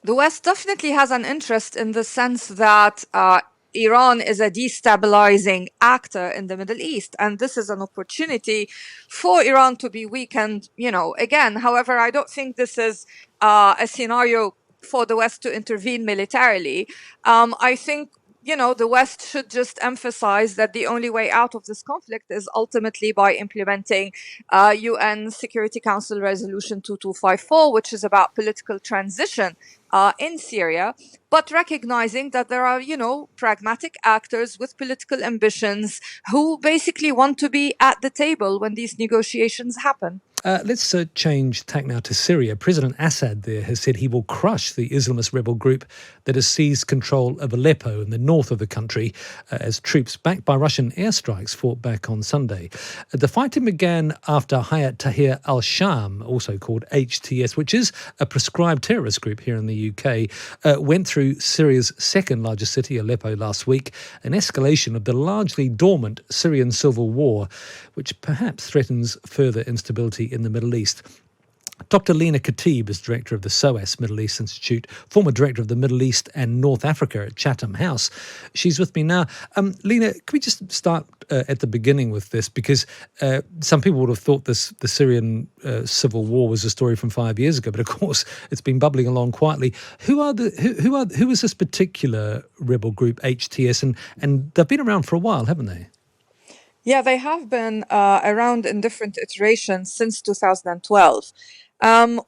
The West definitely has an interest in the sense that Iran is a destabilizing actor in the Middle East, and this is an opportunity for Iran to be weakened, again. However, I don't think this is a scenario for the West to intervene militarily. I think the West should just emphasize that the only way out of this conflict is ultimately by implementing UN Security Council Resolution 2254, which is about political transition in Syria, but recognizing that there are, pragmatic actors with political ambitions who basically want to be at the table when these negotiations happen. Let's change tack now to Syria. President Assad there has said he will crush the Islamist rebel group that has seized control of Aleppo in the north of the country as troops backed by Russian airstrikes fought back on Sunday. The fighting began after Hayat Tahrir al-Sham, also called HTS, which is a proscribed terrorist group here in the UK, went through Syria's second largest city, Aleppo, last week, an escalation of the largely dormant Syrian civil war, which perhaps threatens further instability in the Middle East. Dr. Lina Khatib is director of the SOAS Middle East Institute, former director of the Middle East and North Africa at Chatham House. She's with me now. Lina, can we just start at the beginning with this? Because some people would have thought the Syrian civil war was a story from 5 years ago, but of course it's been bubbling along quietly. Who is this particular rebel group, HTS? And they've been around for a while, haven't they? Yeah, they have been around in different iterations since 2012.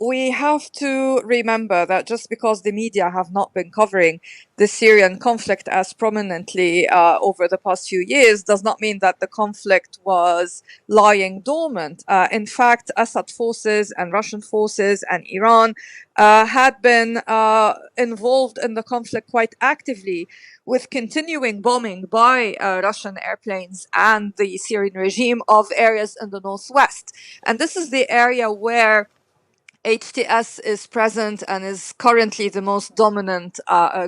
We have to remember that just because the media have not been covering the Syrian conflict as prominently over the past few years does not mean that the conflict was lying dormant. In fact, Assad forces and Russian forces and Iran had been involved in the conflict quite actively, with continuing bombing by Russian airplanes and the Syrian regime of areas in the northwest. And this is the area where HTS is present and is currently the most dominant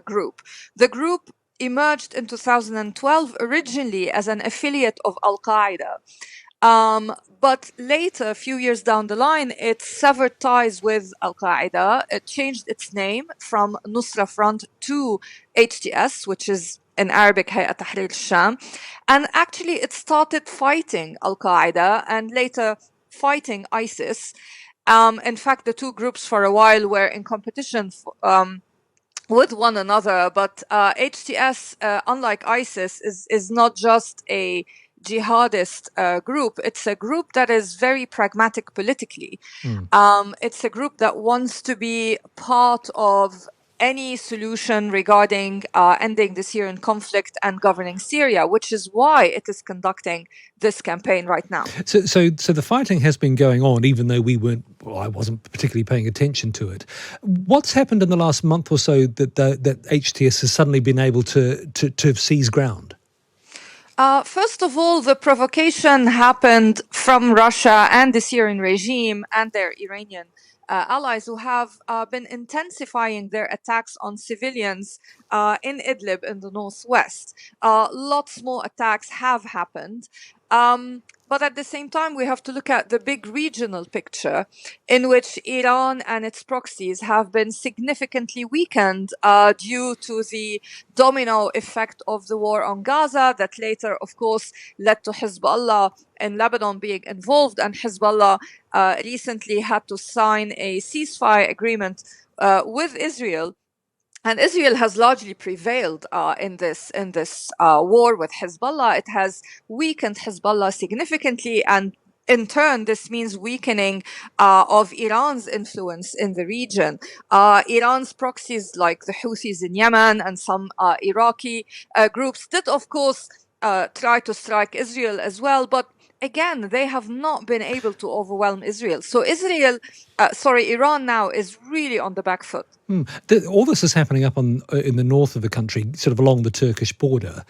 group. The group emerged in 2012 originally as an affiliate of Al-Qaeda. But later, a few years down the line, it severed ties with Al-Qaeda. It changed its name from Nusra Front to HTS, which is in Arabic Hayat Tahrir al-Sham. And actually, it started fighting Al-Qaeda and later fighting ISIS. In fact, the two groups for a while were in competition with one another. But HTS, unlike ISIS, is not just a jihadist group. It's a group that is very pragmatic politically. It's a group that wants to be part of any solution regarding ending the Syrian conflict and governing Syria, which is why it is conducting this campaign right now. So the fighting has been going on, even though I wasn't particularly paying attention to it. What's happened in the last month or so that HTS has suddenly been able to seize ground? First of all, the provocation happened from Russia and the Syrian regime and their Iranian allies, who have been intensifying their attacks on civilians in Idlib in the northwest. Lots more attacks have happened. But at the same time, we have to look at the big regional picture in which Iran and its proxies have been significantly weakened due to the domino effect of the war on Gaza that later, of course, led to Hezbollah in Lebanon being involved. And Hezbollah recently had to sign a ceasefire agreement with Israel. And Israel has largely prevailed in this war with Hezbollah. It has weakened Hezbollah significantly, and in turn, this means weakening of Iran's influence in the region. Iran's proxies, like the Houthis in Yemen and some Iraqi groups, did, of course, try to strike Israel as well, but again, they have not been able to overwhelm Israel. So Iran now is really on the back foot. All this is happening up in the north of the country, sort of along the Turkish border.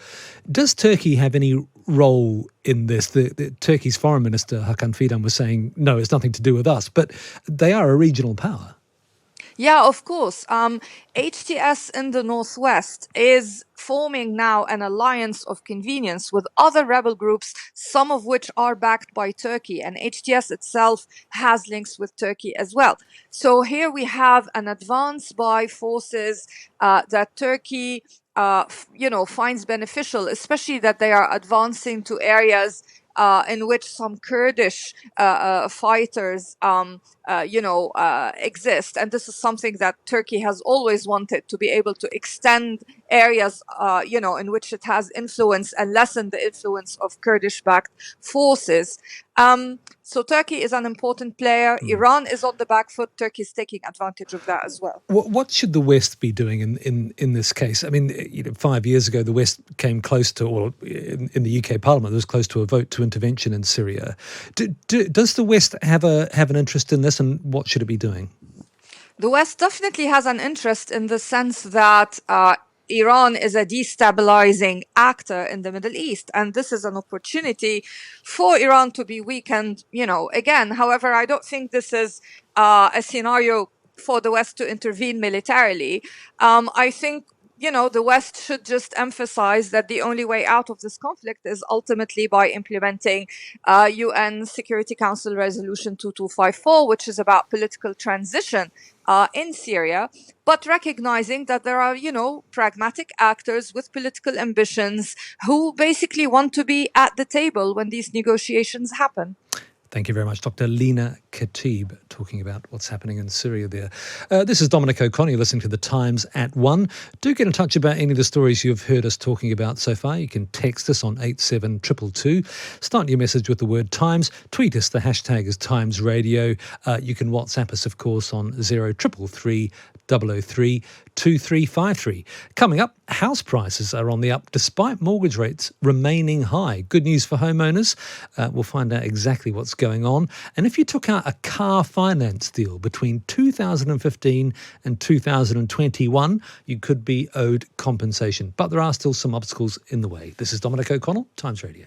Does Turkey have any role in this? The Turkey's foreign minister, Hakan Fidan, was saying, no, it's nothing to do with us, but they are a regional power. Yeah, of course. HTS in the northwest is forming now an alliance of convenience with other rebel groups, some of which are backed by Turkey, and HTS itself has links with Turkey as well. So here we have an advance by forces that Turkey, finds beneficial, especially that they are advancing to areas in which some Kurdish fighters, exist. And this is something that Turkey has always wanted, to be able to extend areas, in which it has influence and lessen the influence of Kurdish-backed forces. So Turkey is an important player. Iran is on the back foot. Turkey is taking advantage of that as well. What should the West be doing in this case? I mean, 5 years ago, the West came close to, or in the UK Parliament, there was close to a vote to intervention in Syria. Does the West have an interest in this, and what should it be doing? The West definitely has an interest in the sense that Iran is a destabilizing actor in the Middle East, and this is an opportunity for Iran to be weakened, again. However, I don't think this is a scenario for the West to intervene militarily. I think the West should just emphasize that the only way out of this conflict is ultimately by implementing UN Security Council Resolution 2254, which is about political transition in Syria, but recognizing that there are, pragmatic actors with political ambitions who basically want to be at the table when these negotiations happen. Thank you very much, Dr. Lina Khatib, talking about what's happening in Syria there. This is Dominic O'Connor. You're listening to The Times at 1. Do get in touch about any of the stories you've heard us talking about so far. You can text us on 87222. Start your message with the word Times. Tweet us. The hashtag is Times Radio. You can WhatsApp us, of course, on 0333 003 2353. Coming up, house prices are on the up despite mortgage rates remaining high. Good news for homeowners. We'll find out exactly what's going on. And if you took out a car finance deal between 2015 and 2021, you could be owed compensation. But there are still some obstacles in the way. This is Dominic O'Connell, Times Radio.